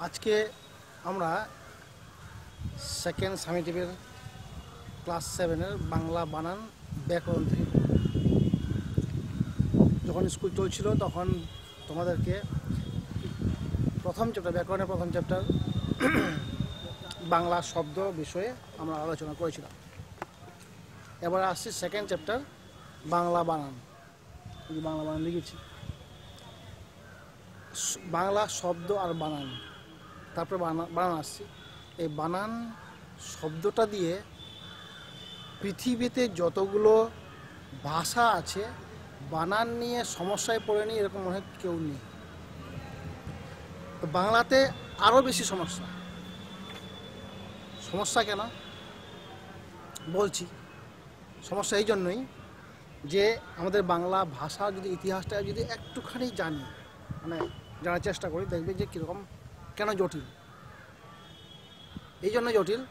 আজকে আমরা second সামেটিভের class 7-এর Bangla বানান ব্যাকরণ থেকে যখন স্কুল চলছিল তখন তোমাদেরকে প্রথম চ্যাপ্টার ব্যাকরণের প্রথম চ্যাপ্টার বাংলা শব্দ বিষয়ে আমরা আলোচনা করেছিলাম। এবার আসছি সেকেন্ড চ্যাপ্টার বাংলা বানান। বাংলা বানান লিখেছি, বাংলা শব্দ আর বানান, তারপরে বানান আসছি। এই বানান শব্দটা দিয়ে পৃথিবীতে যতগুলো ভাষা আছে বানান নিয়ে সমস্যায় পড়েনি এরকম মনে হয় কেউ নেই। তো বাংলাতে আরও বেশি সমস্যা কেন বলছি? সমস্যা এই জন্যই যে আমাদের বাংলা ভাষা যদি ইতিহাসটা যদি একটুখানি জানি, মানে জানার চেষ্টা করি, দেখবে যে কীরকম কেন জটিল। এই জন্য জটিল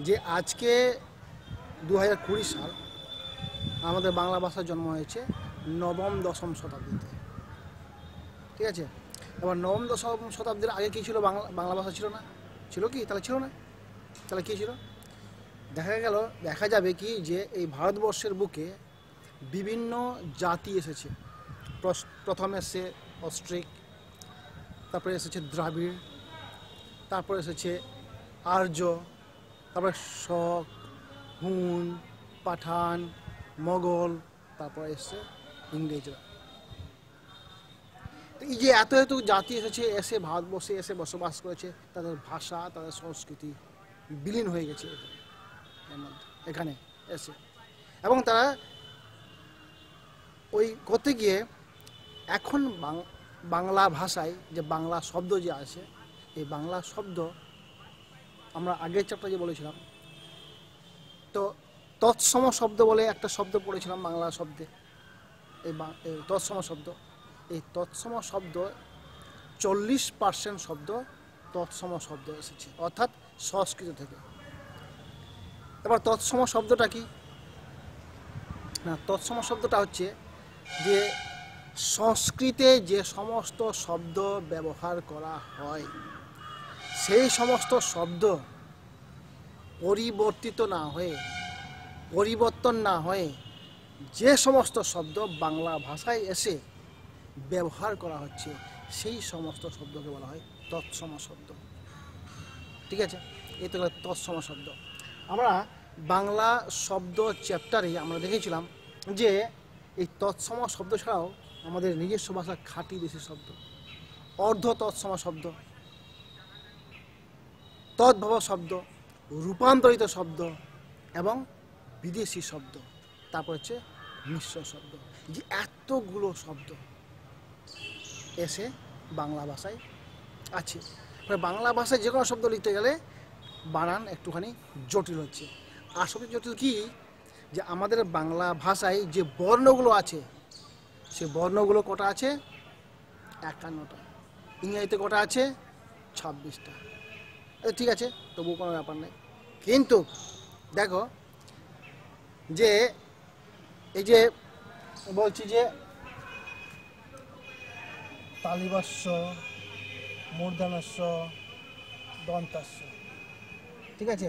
যে আজকে 2020 সাল, আমাদের বাংলা ভাষার জন্ম হয়েছে নবম-দশম শতাব্দীতে, ঠিক আছে? এবার নবম-দশম শতাব্দীর আগে কী ছিল? বাংলা ভাষা ছিল না? ছিল কি? তাহলে ছিল না, তাহলে কী ছিল? দেখা যাবে কি যে এই ভারতবর্ষের বুকে বিভিন্ন জাতি এসেছে। প্রথমে এসেছে অস্ট্রিক, তারপরে এসেছে দ্রাবিড়, তারপরে এসেছে আর্য, তারপরে শক, হুন, পাঠান, মোগল, তারপরে এসছে ইংরেজরা। এই যে এত এত জাতি এসে ভারতবর্ষে এসে বসবাস করেছে, তাদের ভাষা, তাদের সংস্কৃতি বিলীন হয়ে গেছে এখানে এসে। এবং তারা ওই করতে গিয়ে এখন বাংলা ভাষায় যে বাংলা শব্দ যে আছে, এই বাংলা শব্দ আমরা আগের চ্যাপ্টারে যে বলেছিলাম, তো তৎসম শব্দ বলে একটা শব্দ পড়েছিলাম বাংলা শব্দে। এই তৎসম শব্দ, এই তৎসম শব্দ 40% শব্দ তৎসম শব্দ এসেছে, অর্থাৎ সংস্কৃত থেকে। এবার তৎসম শব্দটা কি না? তৎসম শব্দটা হচ্ছে যে সংস্কৃতে যে সমস্ত শব্দ ব্যবহার করা হয় সেই সমস্ত শব্দ পরিবর্তন না হয়ে যে সমস্ত শব্দ বাংলা ভাষায় এসে ব্যবহার করা হচ্ছে সেই সমস্ত শব্দকে বলা হয় তৎসম শব্দ, ঠিক আছে? এই তো তৎসম শব্দ। আমরা বাংলা শব্দ চ্যাপ্টারে আমরা দেখেছিলাম যে এই তৎসম শব্দ ছাড়াও আমাদের নিজস্ব ভাষা খাঁটি দেশি শব্দ, অর্ধ তৎসম শব্দ, তদ্ভব শব্দ, রূপান্তরিত শব্দ এবং বিদেশি শব্দ, তারপর হচ্ছে মিশ্র শব্দ, যে এতগুলো শব্দ এসে বাংলা ভাষায় আছে। বাংলা ভাষায় যে কোনো শব্দ লিখতে গেলে বানান একটুখানি জটিল হচ্ছে। আর সবচেয়ে জটিল কি যে আমাদের বাংলা ভাষায় যে বর্ণগুলো আছে সে বর্ণগুলো কটা আছে? 51টা। ইংরেজিতে কটা আছে? 26টা। ঠিক আছে, তবু কোনো ব্যাপার নেই। কিন্তু দেখো যে এই যে বলছি যে তালিবাস্য, মূর্ধন্যস্য, দন্তাস্য, ঠিক আছে?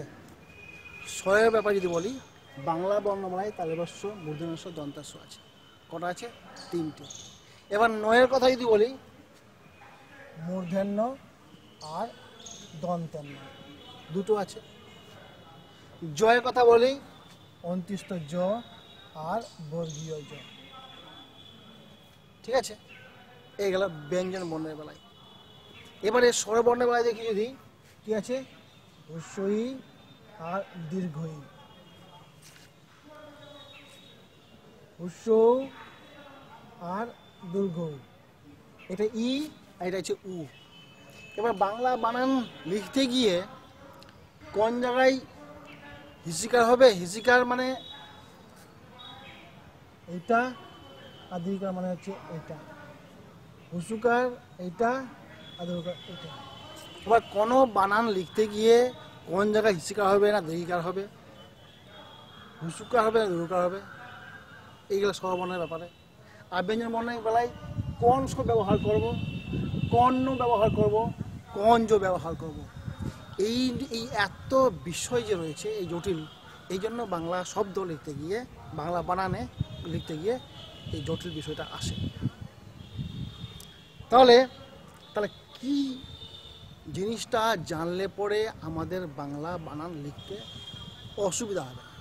স্বরের ব্যাপারে যদি বলি, বাংলা বর্ণমালায় তালিবাস্য, মূর্ধন্যস্য, দন্তাস্য আছে। কটা আছে? 3টে। এবার নয়ের কথা যদি বলি, মূর্ধন্য আর দন্তান্ন 2টো আছে। জয়ের কথা বলি, অন্ত্যেষ্ট জ আর বর্গীয় জ, ঠিক আছে? এই গেল ব্যঞ্জন বর্ণের বেলায়। এবারে স্বরবর্ণের বেলায় দেখি যদি কি আছে, হ্রস্বই আর দীর্ঘই, হ্রস্ব আর দীর্ঘ, এটা ই আর এটা হচ্ছে উ। এবার বাংলা বানান লিখতে গিয়ে কোন জায়গায় হিসিকার হবে? হিসিকার মানে এইটা, আর দীর্ঘকার মানে হচ্ছে এইটা, হুসুকার এইটা, আর দীর্ঘকার এইটা। এবার কোনো বানান লিখতে গিয়ে কোন জায়গায় হিসিকার হবে না দীর্ঘকার হবে, হুসুকার হবে না দীর্ঘকার হবে, এইগুলো স্বরবর্ণের ব্যাপারে। আর ব্যঞ্জন বর্ণের বেলায় কোন স্বর ব্যবহার করব, কোন ব্যবহার করব, কঞ্জ ব্যবহার করব। এই এই এত বিষয় যে রয়েছে এই জটিল, এই জন্য বাংলা শব্দ লিখতে গিয়ে, বাংলা বানানে লিখতে গিয়ে এই জটিল বিষয়টা আসে। তাহলে তাহলে কি জিনিসটা জানলে পরে আমাদের বাংলা বানান লিখতে অসুবিধা হবে না,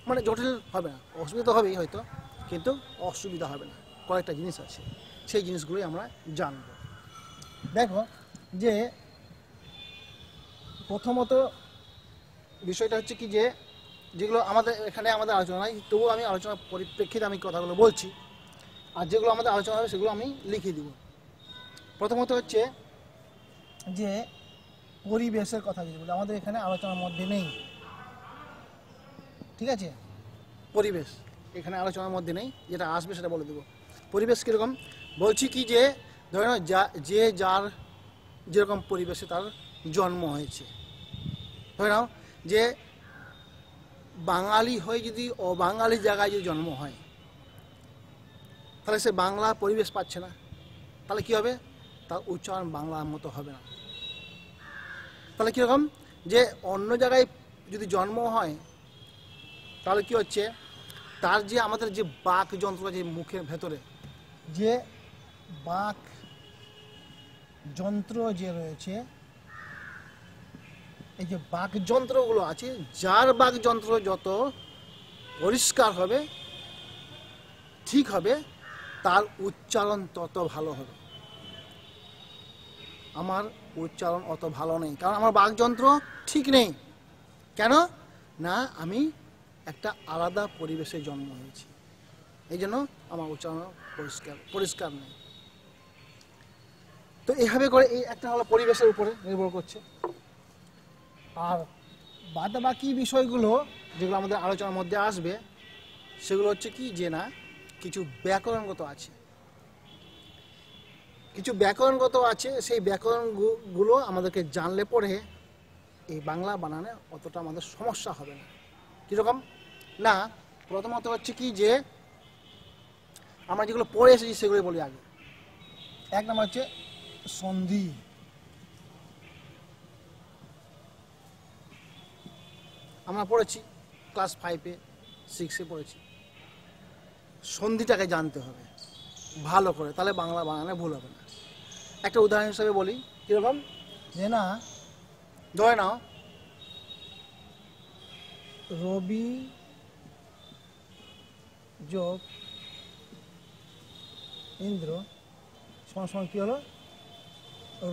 মানে জটিল হবে না, অসুবিধা তো হবেই হয়তো, কিন্তু অসুবিধা হবে না। কয়েকটা জিনিস আছে, সেই জিনিসগুলোই আমরা জানব। দেখো যে প্রথমত বিষয়টা হচ্ছে কি, যে যেগুলো আমাদের এখানে আমাদের আলোচনা হয়, তবুও আমি আলোচনার পরিপ্রেক্ষিতে আমি কথাগুলো বলছি, আর যেগুলো আমাদের আলোচনা হবে সেগুলো আমি লিখে দিব। প্রথমত হচ্ছে যে পরিবেশের কথা যদি বলি, আমাদের এখানে আলোচনার মধ্যে নেই, ঠিক আছে? পরিবেশ এখানে আলোচনার মধ্যে নেই, যেটা আসবে সেটা বলে দেবো। পরিবেশ কীরকম বলছি কি, যে ধরে নাও যে যার যেরকম পরিবেশে তার জন্ম হয়েছে, ধরে নাও যে বাঙালি হয়ে যদি অবাঙালি জায়গায় যদি জন্ম হয়, তাহলে সে বাংলা পরিবেশ পাচ্ছে না, তাহলে কী হবে, তার উচ্চারণ বাংলার মতো হবে না। তাহলে কীরকম, যে অন্য জায়গায় যদি জন্ম হয়, তাহলে কি হচ্ছে, তার যে আমাদের যে বাক যন্ত্র আছে মুখের ভেতরে, যে বাক যন্ত্র যে রয়েছে, এই যে বাক যন্ত্রগুলো আছে, যার বাক যন্ত্র যত পরিষ্কার হবে, ঠিক হবে, তার উচ্চারণ তত ভালো হবে। আমার উচ্চারণ অত ভালো নেই, কারণ আমার বাকযন্ত্র ঠিক নেই। কেন না, আমি একটা আলাদা পরিবেশে জন্ম হয়েছি, এই জন্য আমার উচ্চারণ পরিষ্কার নেই। তো এইভাবে করে এই একটা হলো পরিবেশের উপরে নির্ভর করছে। আর বাকি বিষয়গুলো যেগুলো আমাদের আলোচনার মধ্যে আসবে, সেগুলো হচ্ছে কি, যে না কিছু ব্যাকরণগত আছে, কিছু ব্যাকরণগত আছে, সেই ব্যাকরণগুলো আমাদেরকে জানলে পরে এই বাংলা বানানে অতটা আমাদের সমস্যা হবে না। কীরকম না, প্রথমত হচ্ছে কি, যে আমরা যেগুলো পড়ে এসেছি সেগুলো বলি আগে। এক নম্বর হচ্ছে সন্ধি। আমরা পড়েছি ক্লাস 5-এ 6-এ পড়েছি, সন্ধিটাকে জানতে হবে ভালো করে, তাহলে বাংলা বানানে ভুল হবে না। একটা উদাহরণ হিসেবে বলি, কীরকম, যে না ধরে নাও রবি যোগ ইন্দ্র সমান কি হলো,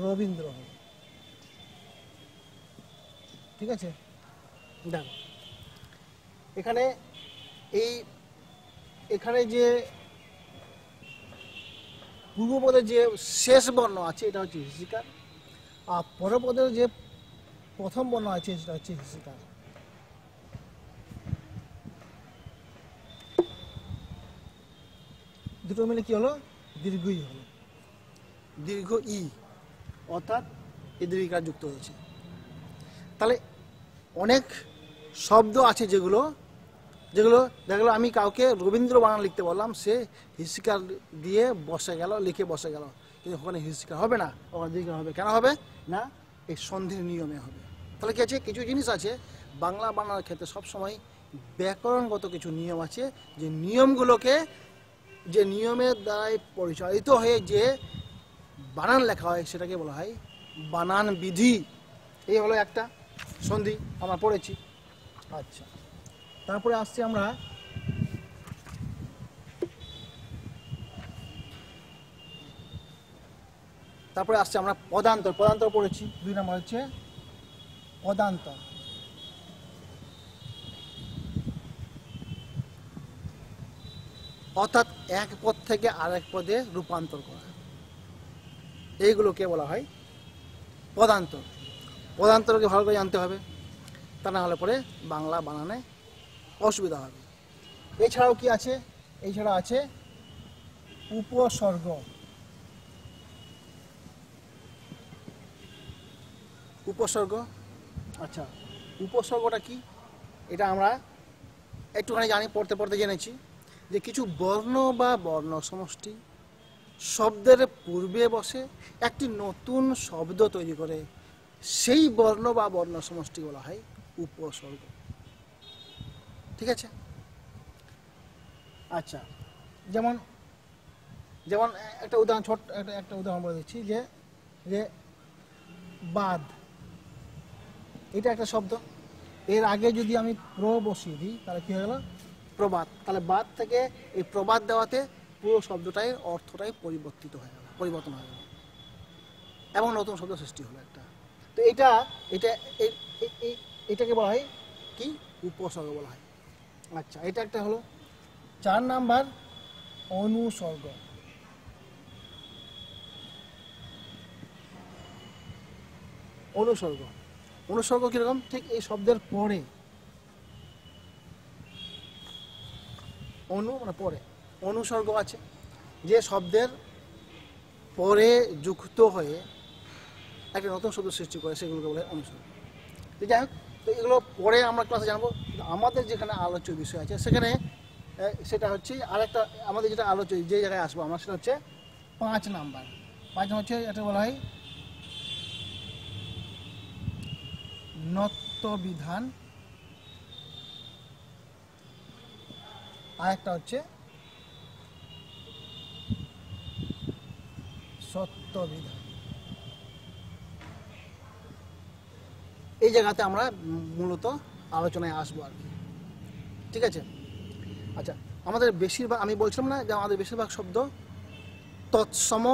রবীন্দ্র হলো, ঠিক আছে? দেখো এখানে যে পূর্বপদের যে শেষ বর্ণ আছে এটা হচ্ছে হিসিকার, আর পরপদের যে প্রথম বর্ণ আছে সেটা হচ্ছে হিসিকার। দুটো মিলে কি হলো, দীর্ঘই হলো, দীর্ঘ ই, অর্থাৎ এ দীর্ঘিকার যুক্ত হয়েছে। তাহলে অনেক শব্দ আছে যেগুলো দেখলো আমি কাউকে রবীন্দ্র বানান লিখতে বললাম, সে হিসিকার দিয়ে বসে গেল, লিখে বসে গেল, কিন্তু ওখানে হিসিকার হবে না, ওখানে দীর্ঘিকার হবে। কেন হবে না, এই সন্ধির নিয়মে হবে। তাহলে কি আছে, কিছু জিনিস আছে বাংলা বানানোর ক্ষেত্রে সবসময় ব্যাকরণগত কিছু নিয়ম আছে, যে নিয়মগুলোকে, যে নিয়মের দ্বারাই পরিচালিত হয়ে যে বানান লেখা হয় সেটাকে বলা হয় বানান বিধি। এই হলো একটা সন্ধি, আমরা পড়েছি। আচ্ছা, তারপরে আসছি আমরা পদান্তর। পদান্তর পড়েছি, 2 নম্বর হচ্ছে পদান্তর। অর্থাৎ এক পদ থেকে আরেক পদে রূপান্তর করা, এইগুলোকে বলা হয় পদান্তর। পদান্তরকে ভালো করে জানতে হবে, তা না হলে পরে বাংলা বানানে অসুবিধা হবে। এছাড়াও কি আছে, এছাড়া আছে উপসর্গ। উপসর্গ, আচ্ছা উপসর্গটা কি, এটা আমরা একটুখানি জানি, পড়তে পড়তে জেনেছি, যে কিছু বর্ণ বা বর্ণ সমষ্টি শব্দের পূর্বে বসে একটি নতুন শব্দ তৈরি করে, সেই বর্ণ বা বর্ণ সমষ্টি বলা হয় উপসর্গ। ঠিক আছে? আচ্ছা, যেমন যেমন একটা উদাহরণ, ছোট একটা উদাহরণ বলে দিচ্ছি, যে যে বাদ, এটা একটা শব্দ। এর আগে যদি আমি প্র বসিয়ে দিই তাহলে কি হয়ে গেল? প্রবাদ। তাহলে বাদ থেকে এই প্রবাদ দেওয়াতে পুরো শব্দটাই অর্থটাই পরিবর্তন হয়ে গেল এবং নতুন শব্দ সৃষ্টি হলো একটা। তো এটা এটা এটাকে বলা হয় কি? উপসর্গ বলা হয়। আচ্ছা, এটা একটা হলো। 4 নাম্বার অনুসর্গ। অনুসর্গ অনুসর্গ কিরকম? ঠিক এই শব্দের পরে, অনু মানে পরে, অনুসর্গ আছে, যে শব্দের পরে যুক্ত হয়ে একটা নতুন শব্দ সৃষ্টি করে, সেগুলোকে বলে অনুসর্গ। যাই হোক, তো এগুলো পরে আমরা ক্লাসে জানবো। আমাদের যেখানে আলোচ্য বিষয় আছে সেখানে সেটা হচ্ছে আরেকটা, আমাদের যেটা আলোচ্য যে জায়গায় আসবো আমরা, সেটা হচ্ছে 5 নাম্বার। 5 নম্বর হচ্ছে, এটা বলা হয় নত্য বিধান, আরেকটা হচ্ছে সত্য বিধান। এই জায়গাতে আমরা মূলত আলোচনায় আসবো আর কি। ঠিক আছে? আচ্ছা, আমাদের বেশিরভাগ, আমি বলছিলাম না যে আমাদের বেশিরভাগ শব্দ তৎসম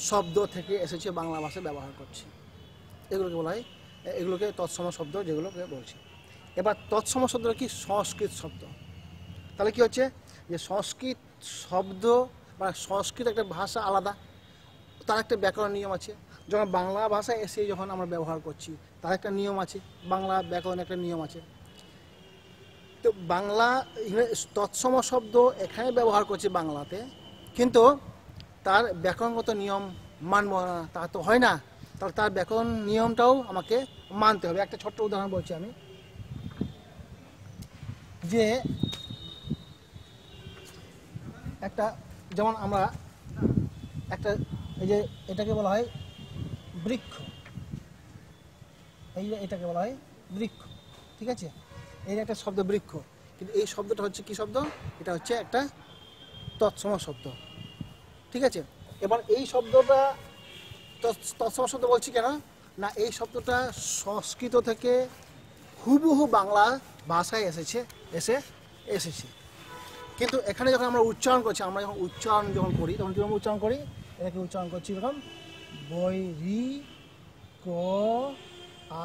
শব্দ থেকে এসেছে, বাংলা ভাষায় ব্যবহার করছি। এগুলোকে বলা হয়, এগুলোকে তৎসম শব্দ যেগুলোকে বলছি। এবার তৎসম শব্দটা কি? সংস্কৃত শব্দ। তাহলে কি হচ্ছে, যে সংস্কৃত শব্দ বা সংস্কৃত একটা ভাষা আলাদা, তার একটা ব্যাকরণ নিয়ম আছে। যখন বাংলা ভাষায় এসে যখন আমরা ব্যবহার করছি, তার একটা নিয়ম আছে, বাংলা ব্যাকরণ একটা নিয়ম আছে। তো বাংলা তৎসম শব্দ এখানে ব্যবহার করছি বাংলাতে, কিন্তু তার ব্যাকরণগত নিয়ম মানব না, তা তো হয় না। তাহলে তার ব্যাকরণ নিয়মটাও আমাকে মানতে হবে। একটা ছোট্ট উদাহরণ বলছি আমি, যে একটা, যেমন আমরা একটা, এই যে এটাকে বলা হয় বৃক্ষ, এটাকে বলা হয় বৃক্ষ। ঠিক আছে? এই একটা শব্দ বৃক্ষ, কিন্তু এই শব্দটা হচ্ছে কি শব্দ? এটা হচ্ছে একটা তৎসম শব্দ। ঠিক আছে? এবার এই শব্দটা তৎসম শব্দ বলছি কেন না, এই শব্দটা সংস্কৃত থেকে হুবহু বাংলা ভাষায় এসেছে। কিন্তু এখানে যখন আমরা উচ্চারণ করছি, আমরা যখন উচ্চারণ করি, তখন কীরকম উচ্চারণ করি? এটাকে উচ্চারণ করছি এরকম, বৈ রি ক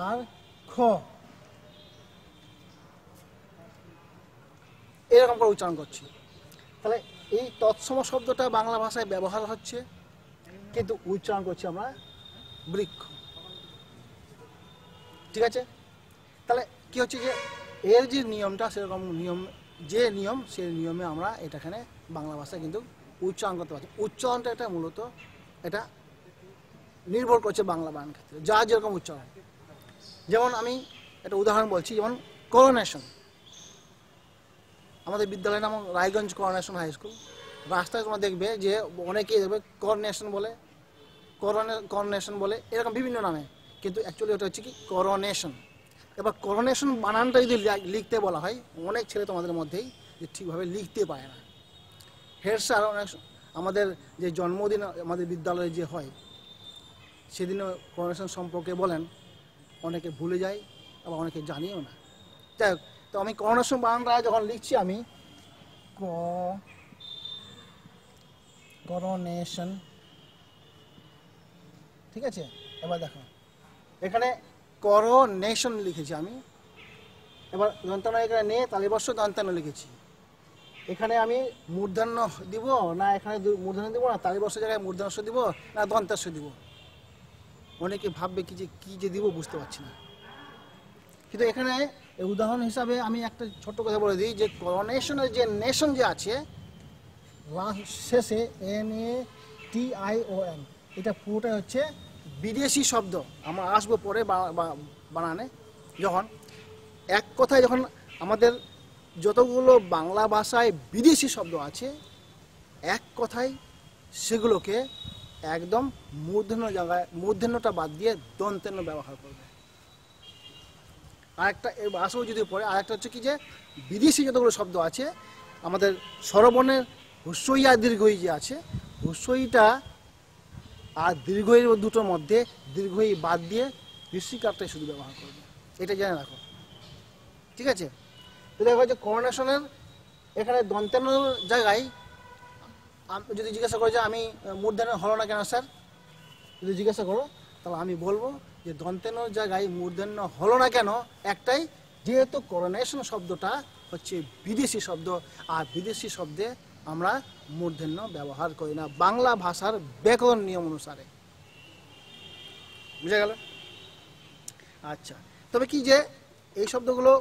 আর খ, এরকম করে উচ্চারণ করছি। তাহলে এই তৎসম শব্দটা বাংলা ভাষায় ব্যবহার হচ্ছে, কিন্তু উচ্চারণ করছি আমরা বৃক্ষ। ঠিক আছে? তাহলে কি হচ্ছে, যে এর যে নিয়মটা, সেরকম নিয়ম, যে নিয়ম, সেই নিয়মে আমরা এটাখানে বাংলা ভাষায় কিন্তু উচ্চারণ করতে পারছি। উচ্চারণটা এটা মূলত এটা নির্ভর করছে বাংলা বানান ক্ষেত্রে, যা যেরকম উচ্চারণ। যেমন আমি একটা উদাহরণ বলছি, যেমন করোনেশন। আমাদের বিদ্যালয়ের নাম রায়গঞ্জ করোনেশন হাই স্কুল। রাস্তায় তোমরা দেখবে যে অনেকেই দেখবে করোনেশন বলে, এরকম বিভিন্ন নামে, কিন্তু অ্যাকচুয়ালি ওটা হচ্ছে কি করোনেশন। এবার করোনেশন বানানটা যদি লিখতে বলা হয়, অনেক ছেলে তোমাদের মধ্যেই যে ঠিকভাবে লিখতে পারে না। হেড স্যার অনেক, আমাদের যে জন্মদিন আমাদের বিদ্যালয়ে যে হয়, সেদিনও করোনেশন সম্পর্কে বলেন, অনেকে ভুলে যায়, আবার অনেকে জানিও না। যাই হোক, তো আমি করোনেশন বানানটা যখন লিখছি, আমি করোনেশন। ঠিক আছে? এবার দেখো, এখানে করোনেশন লিখেছি আমি। এবার দন্তান্ন এখানে নে তালিবর্ষ দন্তান্ন লিখেছি। এখানে আমি মূর্ধন্য দিব না, এখানে মূর্ধন্য দিব না, তালিবর্ষ জায়গায় মূর্ধন্য দিব না, দন্তাস্য দিব? অনেকে ভাববে কি যে দিব, বুঝতে পারছি না। কিন্তু এখানে উদাহরণ হিসাবে আমি একটা ছোট্ট কথা বলে দিই, যে করোনেশনের যে নেশন যে আছে শেষে NATION, এটা পুরোটাই হচ্ছে বিদেশি শব্দ। আমরা আসবো পরে বানানে, যখন এক কথায়, যখন আমাদের যতগুলো বাংলা ভাষায় বিদেশি শব্দ আছে, এক কথায় সেগুলোকে একদম মূর্ধন্য জায়গায় মূর্ধন্যটা বাদ দিয়ে দন্তেন্য ব্যবহার করবে। আরেকটা আসেও যদি পড়ে, আরেকটা হচ্ছে কি যে বিদেশি যতগুলো শব্দ আছে আমাদের স্বরবর্ণের হুস্বই আর দীর্ঘই যে আছে, হুস্বইটা আর দীর্ঘই দুটোর মধ্যে দীর্ঘই বাদ দিয়ে ঋষিকারটাই শুধু ব্যবহার করবে, এটা জেনে রাখো। ঠিক আছে? তো দেখো যে করোনেশনের এখানে দন্তেন্যর জায়গায় যদি জিজ্ঞাসা করো যে আমি মূর্ধন্য হলো না কেন স্যার, যদি জিজ্ঞাসা করো তাহলে আমি বলবো যে দন্তেন্যর জায়গায় মূর্ধন্য হলো না কেন একটাই, যেহেতু করোনেশন শব্দটা হচ্ছে বিদেশি শব্দ, আর বিদেশি শব্দে আমরা মূর্ধন্য ব্যবহার করি না বাংলা ভাষার ব্যাকরণ নিয়ম অনুসারে। বুঝা গেল? আচ্ছা, তবে কি যে এই শব্দগুলো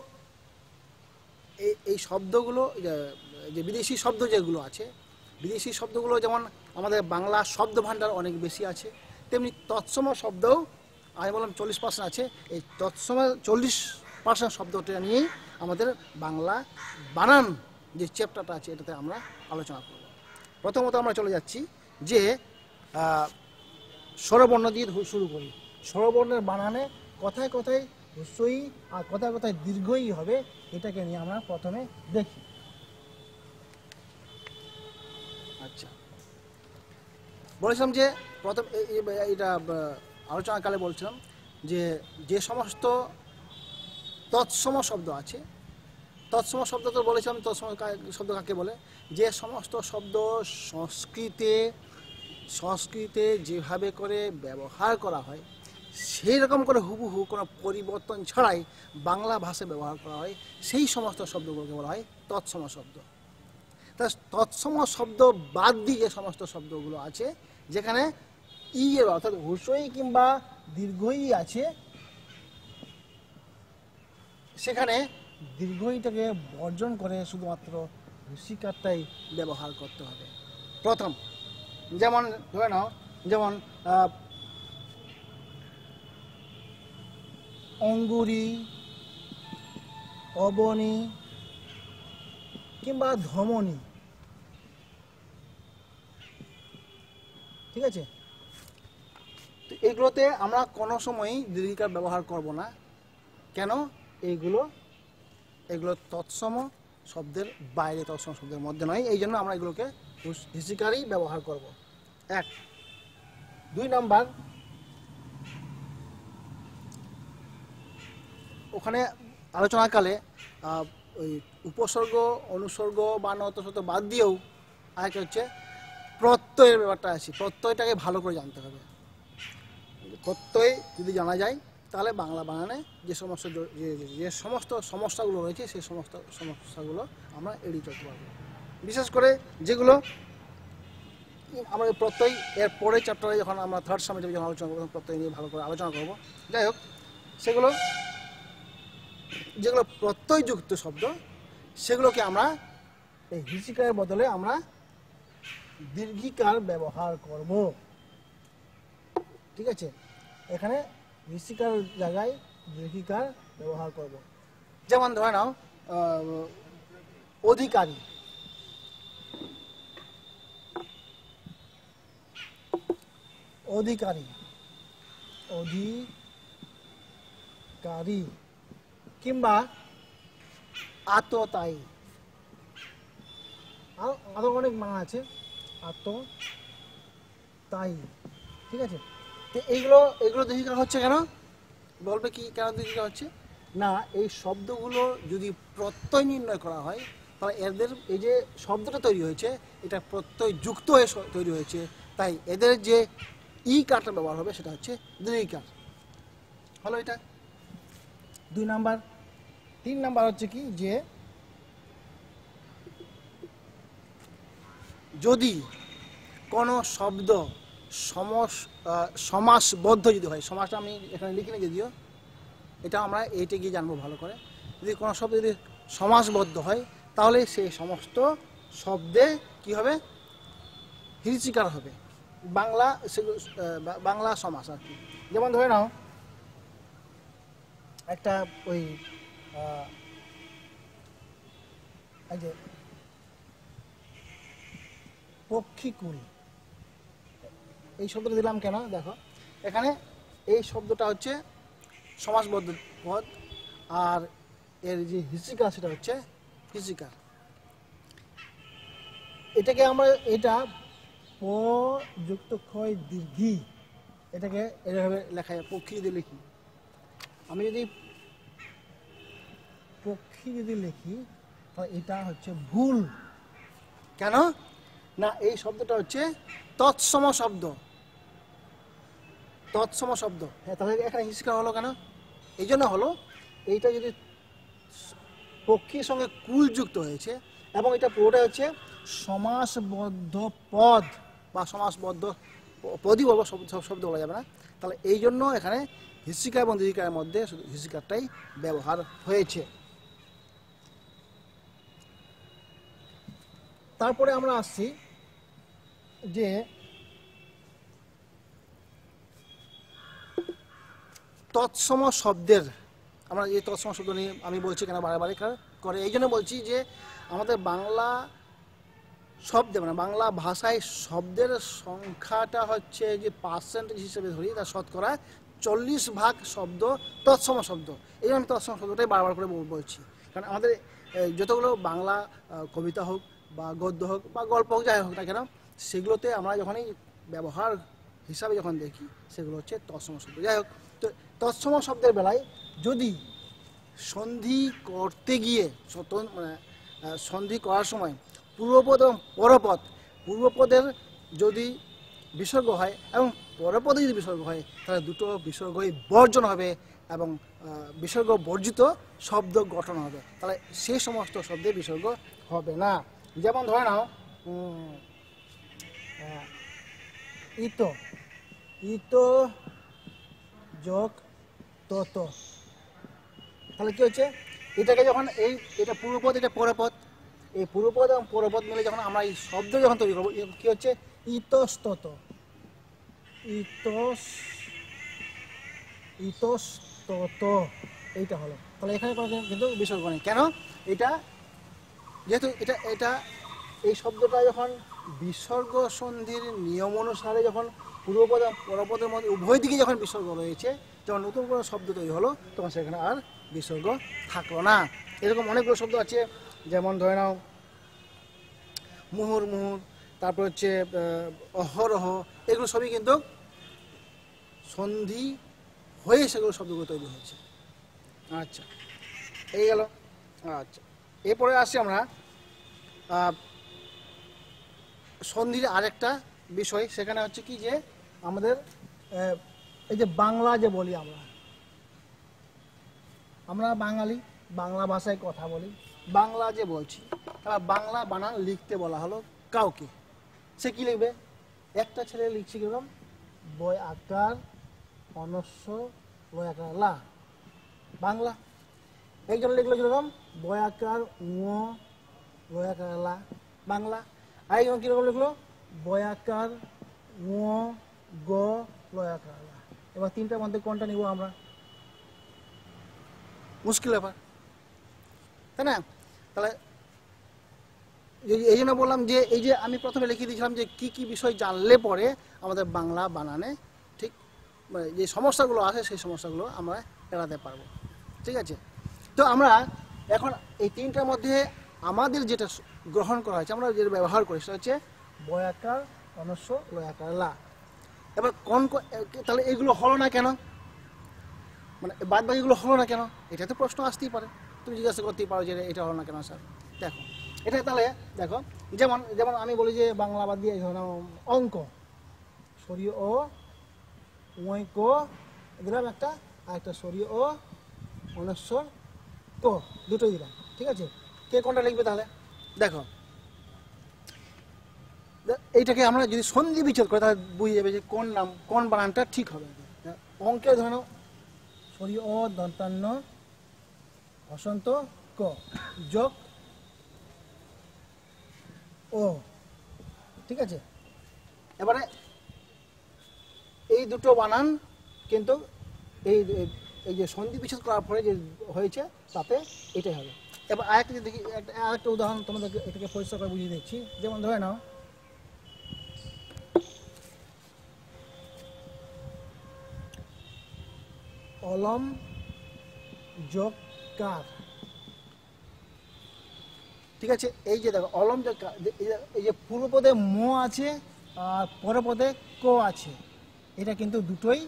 এই শব্দগুলো যে বিদেশি শব্দ যেগুলো আছে, বিদেশি শব্দগুলো যেমন আমাদের বাংলা শব্দ ভাণ্ডার অনেক বেশি আছে, তেমনি তৎসম শব্দও আমি বললাম 40% আছে। এই তৎসম 40% শব্দটা নিয়েই আমাদের বাংলা বানান যে চ্যাপ্টারটা আছে এটাতে আমরা আলোচনা করব। প্রথমত আমরা চলে যাচ্ছি যে স্বরবর্ণ দিয়ে শুরু করি। স্বরবর্ণের বানানে কথায় কথায় হ্রস্বই আর কথায় কথায় দীর্ঘই হবে, এটাকে নিয়ে আমরা প্রথমে দেখি। আচ্ছা, বলেছিলাম যে প্রথম এটা আলোচনাকালে বলছিলাম যে যে সমস্ত তৎসম শব্দ আছে, তৎসম শব্দ তো বলেছিলাম তৎসম শব্দ কাকে বলে, যে সমস্ত শব্দ সংস্কৃতে যেভাবে করে ব্যবহার করা হয় সেই রকম করে হুবহু কোনো পরিবর্তন ছাড়াই বাংলা ভাষায় ব্যবহার করা হয়, সেই সমস্ত শব্দগুলোকে বলা হয় তৎসম শব্দ। তা তৎসম শব্দ বাদ দিয়ে যে সমস্ত শব্দগুলো আছে যেখানে ই এর অর্থাৎ হুস্বই কিংবা দীর্ঘই আছে, সেখানে দীর্ঘইটাকে বর্জন করে শুধুমাত্র ঋষিকারটাই ব্যবহার করতে হবে। প্রথম যেমন ধরে নাও, যেমন অঙ্গুরি, অবনী কিংবা ধমনী, ঠিক আছে? তো এগুলোতে আমরা কোনো সময়ই দীর্ঘিকার ব্যবহার করব না। কেন? এগুলো তৎসম শব্দের বাইরে, তৎসম শব্দের মধ্যে নয়, এই জন্য আমরা এগুলোকে ঋষিকারই ব্যবহার করব। এক। 2 নম্বর, ওখানে আলোচনাকালে ওই উপসর্গ অনুসর্গ বা নতসত বাদ দিয়েও আরেকটা হচ্ছে প্রত্যয়ের ব্যাপারটা আছে। প্রত্যয়টাকে ভালো করে জানতে হবে। প্রত্যয় যদি জানা যায় তাহলে বাংলা বানানে যে সমস্ত সমস্যাগুলো রয়েছে সেই সমস্ত সমস্যাগুলো আমরা এড়িয়ে চলতে পারবো। বিশেষ করে যেগুলো আমরা প্রত্যয় এর পরের চ্যাপ্টারে যখন আমরা থার্ড সামিটে যখন আলোচনা করবো প্রত্যয় নিয়ে ভালো করে আলোচনা করব। যাই হোক, সেগুলো যেগুলো প্রত্যয়যুক্ত শব্দ সেগুলোকে আমরা এই ঋষিকারের বদলে আমরা দীর্ঘিকার ব্যবহার করব। ঠিক আছে? এখানে ঋষিকার জায়গায় দীর্ঘিকার ব্যবহার করব। যেমন ধরে নাও অধিকারী, অধিকারী, অধিকারী কিংবা আততায়ী, আরো অনেক মান আছে, আততায়ী। ঠিক আছে? তো এগুলো দীর্ঘিকার হচ্ছে কেন? বলবে কি কেন দীর্ঘিকার হচ্ছে? না, এই শব্দগুলো যদি প্রত্যয় নির্ণয় করা হয় তাহলে এদের এই যে শব্দটা তৈরি হয়েছে এটা প্রত্যয় যুক্ত হয়ে তৈরি হয়েছে, তাই এদের যে ই কারটা ব্যবহার হবে সেটা হচ্ছে দীর্ঘিকার। হলো এটা 2 নাম্বার। 3 নাম্বার হচ্ছে কি যে যদি কোনো শব্দ সমাসবদ্ধ যদি হয়, সমাসটা আমি এখানে লিখিনি যদিও, এটা আমরা এইটা গিয়ে জানবো ভালো করে। যদি কোনো শব্দ যদি সমাসবদ্ধ হয় তাহলে সেই সমস্ত শব্দে কি হবে? ঋষিকার হবে। বাংলা সমাস আর কি। যেমন ধরে নাও একটা ওই এই যে পক্ষীকুল, এই শব্দটা দিলাম কেন দেখো, এখানে এই শব্দটা হচ্ছে সমাসবদ্ধ পদ, আর এর যে হিসিকার সেটা হচ্ছে হিসিকার। এটাকে আমরা এটা প যুক্ত ক্ষয় দীর্ঘি, এটাকে এভাবে লেখা যায়, পক্ষী যদি লিখি, আমি যদি পক্ষী যদি লিখি তাহলে এটা হচ্ছে ভুল। কেন না, এই শব্দটা হচ্ছে তৎসম শব্দ, তৎসম শব্দ। হ্যাঁ, তাহলে এখানে হিসিকার হলো কেন? এই জন্য হলো, এইটা যদি পক্ষীর সঙ্গে কুল যুক্ত হয়েছে এবং এটা পুরোটা হচ্ছে সমাসবদ্ধ পদ বা সমাসবদ্ধ পদই বলবো, শব্দ বলা যাবে না, তাহলে এই জন্য এখানে হিসিকা এবং দীর্ঘিকারের মধ্যে শুধু হিসিকারটাই ব্যবহার হয়েছে। তারপরে আমরা আসছি যে তৎসম শব্দের, আমরা এই তৎসম শব্দ নিয়ে আমি বলছি কেন বারে বারে করে, এই জন্য বলছি যে আমাদের বাংলা শব্দে মানে বাংলা ভাষায় শব্দের সংখ্যাটা হচ্ছে যে পার্সেন্টেজ হিসেবে ধরি, তার শতকরা 40% শব্দ তৎসম শব্দ। এই জন্য আমি তৎসম শব্দটাই বারবার করে বলছি, কারণ আমাদের যতগুলো বাংলা কবিতা হোক বা গদ্য হোক বা গল্প হোক, যাই হোক না কেন, সেগুলোতে আমরা যখনই ব্যবহার হিসাবে যখন দেখি সেগুলো হচ্ছে তৎসম শব্দ। যাই হোক, তো তৎসম শব্দের বেলায় যদি সন্ধি করতে গিয়ে মানে সন্ধি করার সময় পূর্বপদ এবং পরপদ, পূর্বপদের যদি বিসর্গ হয় এবং পরপদে যদি বিসর্গ হয় তাহলে দুটো বিসর্গই বর্জন হবে এবং বিসর্গ বর্জিত শব্দ গঠন হবে, তাহলে সেই সমস্ত শব্দে বিসর্গ হবে না। যেমন ধরে নাও ইত, ইত যোগ তত, তাহলে কি হচ্ছে, এটাকে যখন এটা পূর্বপদ এটা পরপদ, এই পূর্বপদ এবং পরপদ মিলে যখন আমরা এই শব্দ যখন তৈরি করবো, কি হচ্ছে ইতস্তত, ইতস্তত এইটা হলো। তাহলে এখানে কোনো কিন্তু বিসর্গ নেই। কেন? এটা যেহেতু এটা এই শব্দটা যখন বিসর্গ সন্ধির নিয়ম অনুসারে যখন পূর্বপদ এবং পরপদের মধ্যে উভয় দিকে যখন বিসর্গ রয়েছে, যখন নতুন কোনো শব্দ তৈরি হলো তখন সেখানে আর বিসর্গ থাকলো না। এরকম অনেকগুলো শব্দ আছে, যেমন ধরে নাও মুহুর মুহুর, তারপর হচ্ছে অহরহ, এগুলো সবই কিন্তু সন্ধি হয়ে সেগুলো শব্দগুলো তৈরি হয়েছে। আচ্ছা, এই গেল। আচ্ছা, এরপরে আসছি আমরা সন্ধির আরেকটা বিষয়, সেখানে হচ্ছে কি যে আমাদের এই যে বাংলা যে বলি আমরা বাঙালি, বাংলা ভাষায় কথা বলি, বাংলা যে বলছি, তারা বাংলা বানান লিখতে বলা হলো কাউকে, সে কি লিখবে? একটা ছেলে লিখছে কিরকম, বয় আকার অনস্য লয় আকার লা, বাংলা। একজন লিখলো কিরকম, বয় আকার লয় আকার লা, বাংলা। আরেকজন কিরকম লিখলো, বয় আকার গ লয় আকার লা। এবার তিনটার মধ্যে কোনটা নিব আমরা? মুশকিল ব্যাপার, তাই না? তাহলে এই জন্য বললাম যে এই যে আমি প্রথমে লিখে দিয়েছিলাম যে কি কি বিষয় জানলে পরে আমাদের বাংলা বানানে ঠিক মানে যে সমস্যাগুলো আছে সেই সমস্যাগুলো আমরা এড়াতে পারবো। ঠিক আছে, তো আমরা এখন এই তিনটার মধ্যে আমাদের যেটা গ্রহণ করা হয়েছে, আমরা যেটা ব্যবহার করি সেটা হচ্ছে বয় আকার অনস্য লয় আকার লা। এবার তাহলে এগুলো হলো না কেন, মানে বাদ বাকিগুলো হলো না কেন, এটা তো প্রশ্ন আসতেই পারে, তুমি জিজ্ঞাসা করতেই পারো যে এটা হলো না কেন স্যার। দেখো এটা তাহলে দেখো, যেমন যেমন আমি বলি যে বাংলা বাদ দিয়ে অঙ্ক, সরিয়ে ও ওই কো দিলাম একটা, আর একটা সরিয়ে ও অনস্বর ক, দুটোই দিলাম। ঠিক আছে, কে কোনটা লিখবে তাহলে? দেখো এইটাকে আমরা যদি সন্ধি বিচ্ছেদ করি তাহলে বুঝে যাবে যে কোন নাম কোন বানানটা ঠিক হবে। অঙ্কে ধরে নাও সরিয়ে ও দন্তান্ন হসন্ত ক যোগ ও, ঠিক আছে। এবারে এই দুটো বানান কিন্তু এই এই যে সন্ধি বিচ্ছেদ করার পরে যে হয়েছে তাতে এটাই হবে। এবার আরেকটা দেখি, আরেকটা উদাহরণ তোমাদেরকে এটাকে পরিষ্কার করে বুঝিয়ে দিচ্ছি। যেমন ধরে নাও অলম যোগ কার। ঠিক আছে, এই যে দেখো অলম যোগ কার, এই যে পূর্ব পদে ম আছে আর পরের পদে ক আছে, এটা কিন্তু দুটোই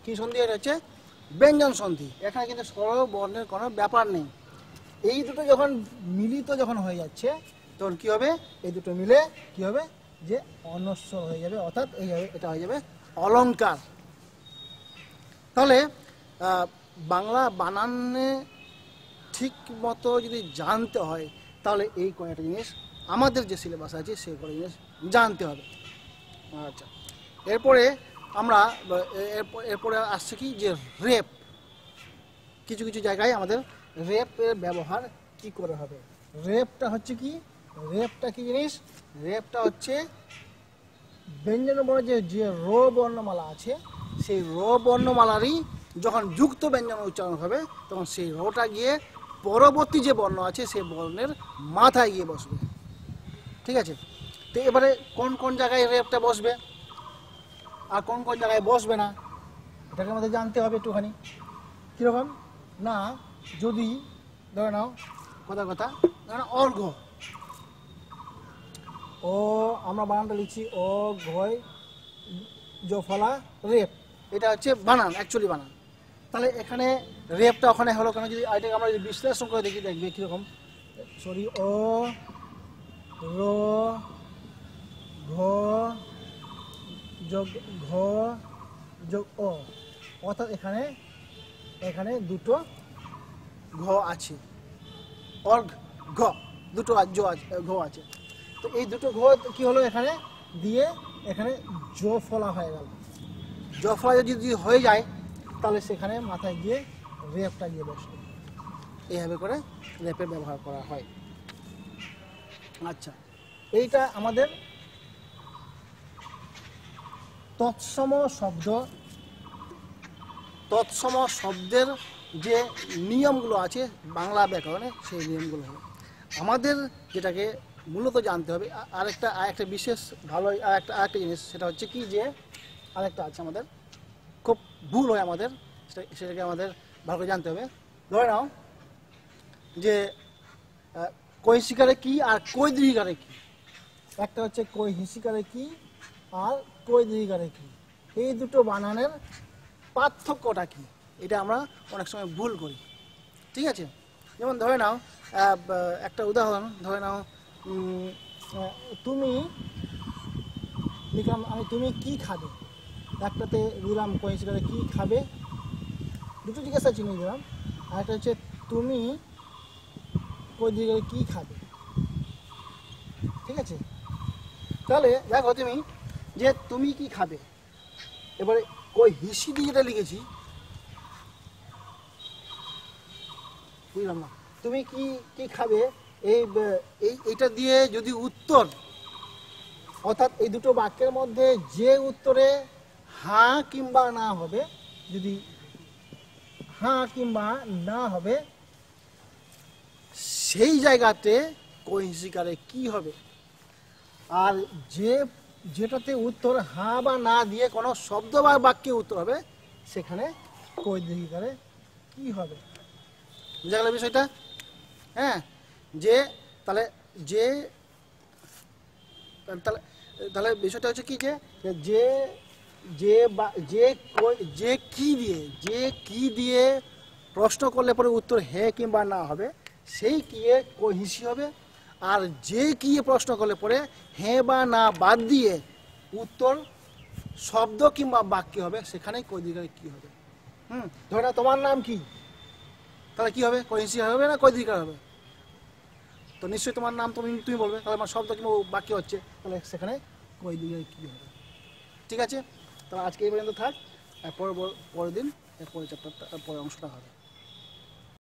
কি সন্ধি? এটা হচ্ছে ব্যঞ্জন সন্ধি। এখানে কিন্তু সরল বর্ণের কোনো ব্যাপার নেই। এই দুটো যখন মিলিত যখন হয়ে যাচ্ছে তখন কি হবে? এই দুটো মিলে কি হবে? যে অনস্বর হয়ে যাবে, অর্থাৎ এটা হয়ে যাবে অলংকার। তাহলে বাংলা বানানে ঠিক মতো যদি জানতে হয় তাহলে এই কয়েকটা জিনিস আমাদের যে সিলেবাস আছে সেই কয়েকটা জিনিস জানতে হবে। আচ্ছা, এরপরে আমরা এরপরে আসছে কি যে রেপ। কিছু কিছু জায়গায় আমাদের রেপের ব্যবহার কি করে হবে। রেপটা হচ্ছে কি? রেপটা কি জিনিস? রেপটা হচ্ছে ব্যঞ্জন বর্ণ যে র বর্ণমালা আছে, সেই র বর্ণমালারই যখন যুক্ত ব্যঞ্জন উচ্চারণ হবে তখন সেই রটা গিয়ে পরবর্তী যে বর্ণ আছে সেই বর্ণের মাথায় গিয়ে বসবে। ঠিক আছে, তো এবারে কোন কোন জায়গায় রেপটা বসবে আর কোন কোন জায়গায় বসবে না এটাকে আমাদের জানতে হবে একটুখানি। কীরকম না, যদি ধরে নাও কথা ধরে নাও অর্ঘ, ও আমরা বানানটা লিখছি অ ঘয় জফলা রেপ, এটা হচ্ছে বানান, অ্যাকচুয়ালি বানান। তাহলে এখানে রেপটা ওখানে হলো কেন? যদি এটাকে আমরা যদি বিশ্লেষণ করে দেখি, দেখবে কীরকম। সরি, অ র ঘ যোগ ঘ যোগ অ, অর্থাৎ এখানে দুটো ঘ আছে, অর্ঘ ঘ দুটো ঘ আছে। তো এই দুটো ঘ কি হলো এখানে দিয়ে, এখানে জ ফলা হয়ে গেল। জ ফলা যদি হয়ে যায় তাহলে সেখানে মাথায় গিয়ে রেপটা গিয়ে বসবে। এইভাবে করে রেপের ব্যবহার করা হয়। আচ্ছা, এইটা আমাদের তৎসম শব্দের যে নিয়মগুলো আছে বাংলা ব্যাকরণে, সেই নিয়মগুলো হলো আমাদের যেটাকে মূলত জানতে হবে। আরেকটা বিশেষ ভালো আরেকটা জিনিস, সেটা হচ্ছে কি যে আরেকটা আছে আমাদের খুব ভুল হয় আমাদের, সেটাকে আমাদের ভালো করে জানতে হবে। ধরে নাও যে কই শিকারে কি আর কই দীর্ঘিকারে কি। একটা হচ্ছে কই হিসিকারে কি আর কই দীর্ঘিকারে কি, এই দুটো বানানের পার্থক্যটা কি, এটা আমরা অনেক সময় ভুল করি। ঠিক আছে, যেমন ধরে নাও একটা উদাহরণ, ধরে নাও তুমি লিখলাম আমি তুমি কি খাবে, একটাতে দিলাম কই হিসিকারে কি খাবে, দুটো জিজ্ঞাসা চিহ্ন দিলাম, আর একটা হচ্ছে তুমি কই দীর্ঘিকারে কি খাবে। ঠিক আছে, তাহলে দেখো তুমি যে তুমি কি খাবে, এবারে কই হিসি দিয়ে যেটা লিখেছি, বুঝলাম না, তুমি কি কি খাবে, এইটা দিয়ে যদি উত্তর, অর্থাৎ এই দুটো বাক্যের মধ্যে যে উত্তরে হ্যাঁ কিংবা না হবে, যদি হ্যাঁ কিংবা না হবে সেই জায়গাতে কই হিসিকারে কি হবে। আর যেটাতে উত্তর হ্যাঁ বা না দিয়ে কোনো শব্দ বা বাক্যে উত্তর হবে সেখানে কই দীর্ঘিকারে কি হবে। বুঝা গেল বিষয়টা? হ্যাঁ, তাহলে তাহলে বিষয়টা হচ্ছে কি যে কি দিয়ে প্রশ্ন করলে পরে উত্তর হ্যাঁ কিংবা না হবে সেই কিয়ে কই হিসি হবে, আর যে কি প্রশ্ন করলে পরে হ্যাঁ বা না বাদ দিয়ে উত্তর শব্দ কিংবা বাক্য হবে সেখানেই কই দীর্ঘিকারে কি হবে। ধরে না তোমার নাম কি, তাহলে কি হবে? কই হিসি হবে না কই দীর্ঘিকার হবে? তো নিশ্চয়ই তোমার নাম তুমি বলবে, তাহলে আমার শব্দ কিংবা বাক্য হচ্ছে, তাহলে সেখানে কই দীর্ঘিকারে কি হবে। ঠিক আছে, তাহলে আজকে এই পর্যন্ত থাক, পরের দিন পরের চ্যাপ্টারটা পরের অংশটা হবে।